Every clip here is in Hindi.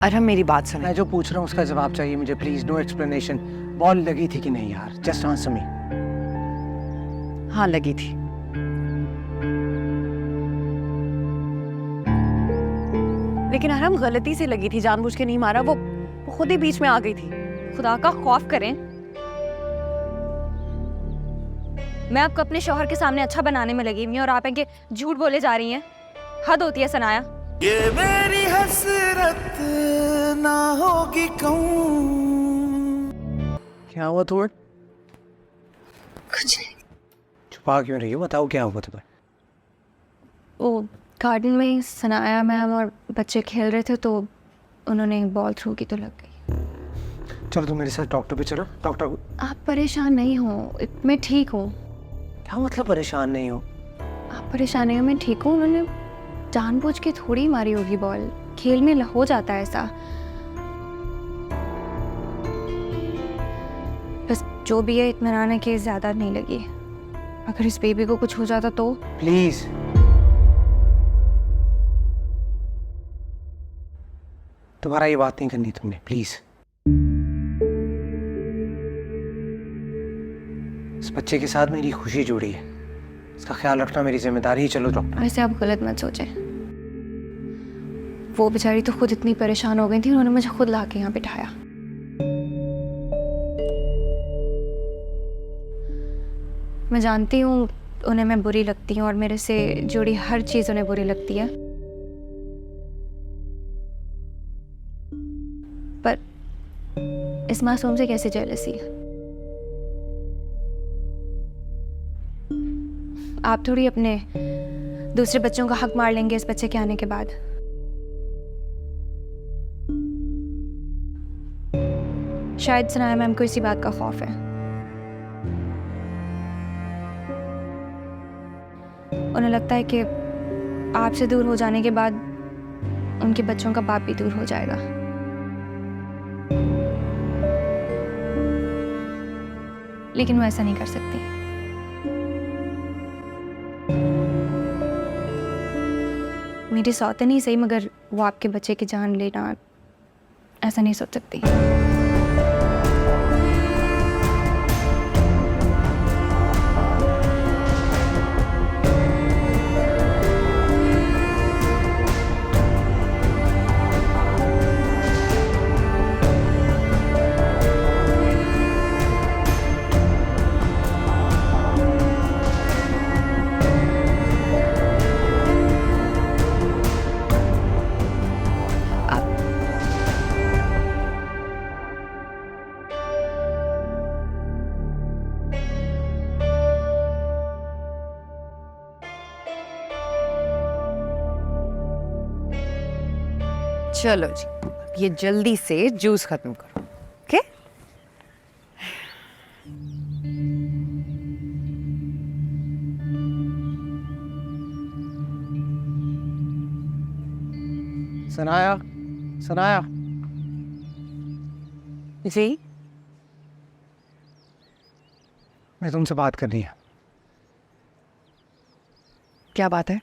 अरहम मेरी बात सुन। मैं जो पूछ रहा हूँ उसका जवाब चाहिए मुझे प्लीज। No explanation. बॉल लगी थी कि नहीं यार? Just answer me. हाँ लगी थी। लेकिन अरहम गलती से लगी थी, जानबूझ के नहीं मारा। वो खुद ही बीच में आ गई थी। खुदा का खौफ करें। मैं आपको अपने शौहर के सामने अच्छा बनाने में लगी हुई हूँ और आप इनके झूठ बोले जा रही हैं। हद होती है सनाया। ये मेरी हसरत ना होगी कहूं। क्या हुआ तुम्हें? कुछ नहीं। छुपा क्यों रही हो? बताओ क्या हुआ तुम्हें? वो गार्डन में ही सनाया मैम और बच्चे खेल रहे थे तो उन्होंने बॉल थ्रो की तो लग गई। चलो तुम मेरे साथ डॉक्टर पे चलो। डॉक्टर। आप परेशान नहीं हो, मैं ठीक हूँ। क्या मतलब परेशान नहीं हो? आप परेशान नहीं हो, मैं ठीक हूँ। उन्होंने जानबूझ के थोड़ी मारी होगी बॉल, खेल में हो जाता है ऐसा। बस जो भी है इत्मीनान है कि ज़्यादा नहीं लगी। अगर इस बेबी को कुछ हो जाता तो। प्लीज। दोबारा ये बात नहीं करनी तुमने, प्लीज। इस बच्चे के साथ मेरी खुशी जुड़ी है, इसका ख्याल रखना मेरी जिम्मेदारी है। चलो डॉक्टर। वैसे आप गलत मत सोचें। वो बेचारी तो खुद इतनी परेशान हो गई थी, उन्होंने मुझे खुद ला के यहाँ बिठाया। मैं जानती हूँ उन्हें मैं बुरी लगती हूँ और मेरे से जुड़ी हर चीज़ उन्हें बुरी लगती है, पर इस मासूम से कैसे जेलसी। आप थोड़ी अपने दूसरे बच्चों का हक मार लेंगे इस बच्चे के आने के बाद। शायद सनाया मैम को इसी बात का खौफ है। उन्हें लगता है कि आपसे दूर हो जाने के बाद उनके बच्चों का बाप भी दूर हो जाएगा। लेकिन वो ऐसा नहीं कर सकती। मेरी सौतें नहीं सही, मगर वो आपके बच्चे की जान लेना ऐसा नहीं सोच सकती। चलो जी, ये जल्दी से जूस खत्म करो। ओके? सनाया, सनाया। जी मैं तुमसे बात करनी है। क्या बात है?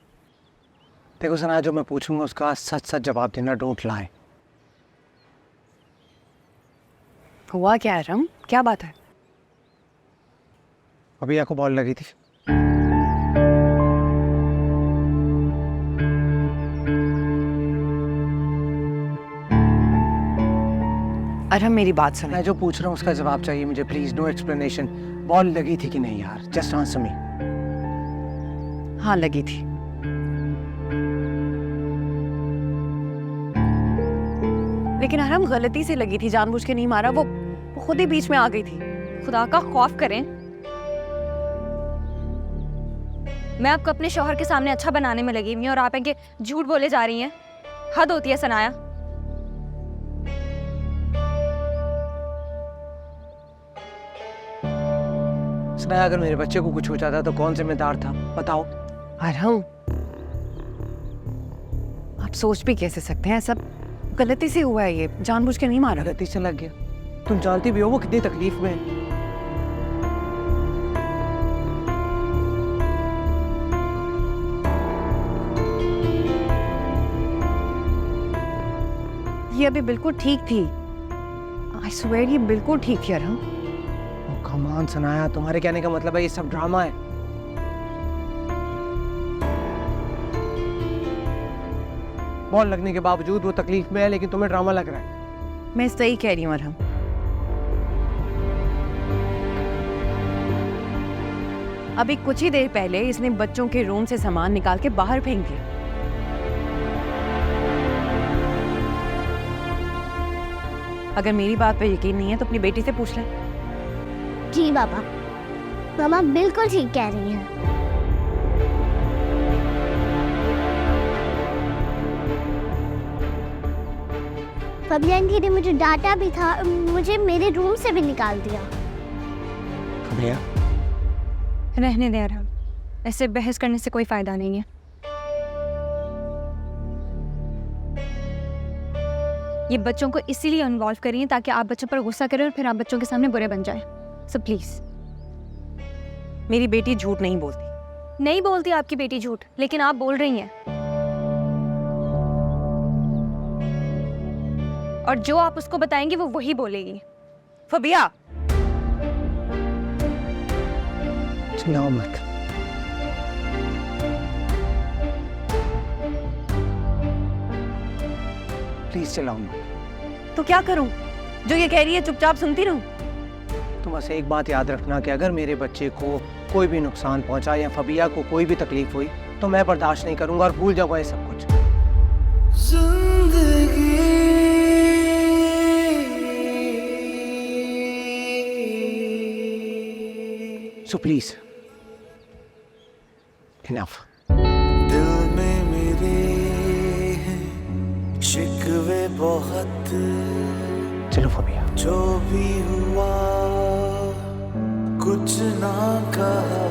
देखो सनाया, जो मैं पूछूंगा उसका सच सच जवाब देना। Don't lie. हुआ क्या है अरहम? क्या बात है? अभी को बॉल लगी थी। अरहम मेरी बात सुन। मैं जो पूछ रहा हूँ उसका जवाब चाहिए मुझे प्लीज। No explanation. बॉल लगी थी कि नहीं यार? Just answer me. हाँ लगी थी। लेकिन अरहम गलती से लगी थी, जानबूझ के नहीं मारा। वो खुद ही बीच में आ गई थी। खुदा का खौफ करें। मैं आपको अपने शौहर के सामने अच्छा बनाने में लगी हुई हूँ और आप इनके झूठ बोले जा रही हैं। हद होती है सनाया। सनाया, अगर मेरे बच्चे को कुछ हो जाता तो कौन जिम्मेदार था? बताओ। अरहम आप सोच भी कैसे सकते हैं? सब गलती से हुआ है, ये जानबूझ के नहीं मारा। गलती से लग गया। तुम जानती भी हो वो कितनी तकलीफ में है। ये अभी बिल्कुल ठीक थी। आई स्वेयर ये बिल्कुल ठीक थी अरहम। कम ऑन सनाया, तुम्हारे कहने का मतलब है ये सब ड्रामा है? बॉल लगने के बावजूद वो तकलीफ में है, लेकिन तुम्हें ड्रामा लग रहा है। मैं सही कह रही हूँ अरहम। अभी कुछ ही देर पहले इसने बच्चों के रूम से सामान निकाल के बाहर फेंक दिया। अगर मेरी बात पे यकीन नहीं है तो अपनी बेटी से पूछ ले। जी बाबा, मामा बिल्कुल ठीक कह रही हैं। फबिया आंटी ने मुझे डांटा भी था, मुझे मेरे रूम से भी निकाल दिया। फबिया, रहने दे अरहम, ऐसे बहस करने से कोई फायदा नहीं है। ये बच्चों को इसीलिए इन्वॉल्व करिए ताकि आप बच्चों पर गुस्सा करें और फिर आप बच्चों के सामने बुरे बन जाएं। So please. मेरी बेटी झूठ नहीं बोलती। नहीं बोलती आपकी बेटी झूठ, लेकिन आप बोल रही हैं। और जो आप उसको बताएंगे वो वही बोलेगी। फबिया, चिल्लाओ मत। प्लीज चिल्लाओ मत। तो क्या करूं? जो ये कह रही है चुपचाप सुनती रहूं? तुम बस एक बात याद रखना कि अगर मेरे बच्चे को कोई भी नुकसान पहुंचा या फबिया को कोई भी तकलीफ हुई तो मैं बर्दाश्त नहीं करूंगा और भूल जाऊंगा ये सब कुछ। So please, enough. दिल में मेरे हैं शिकवे बहुत, चलो फबिया। जो भी हुआ कुछ ना कहा।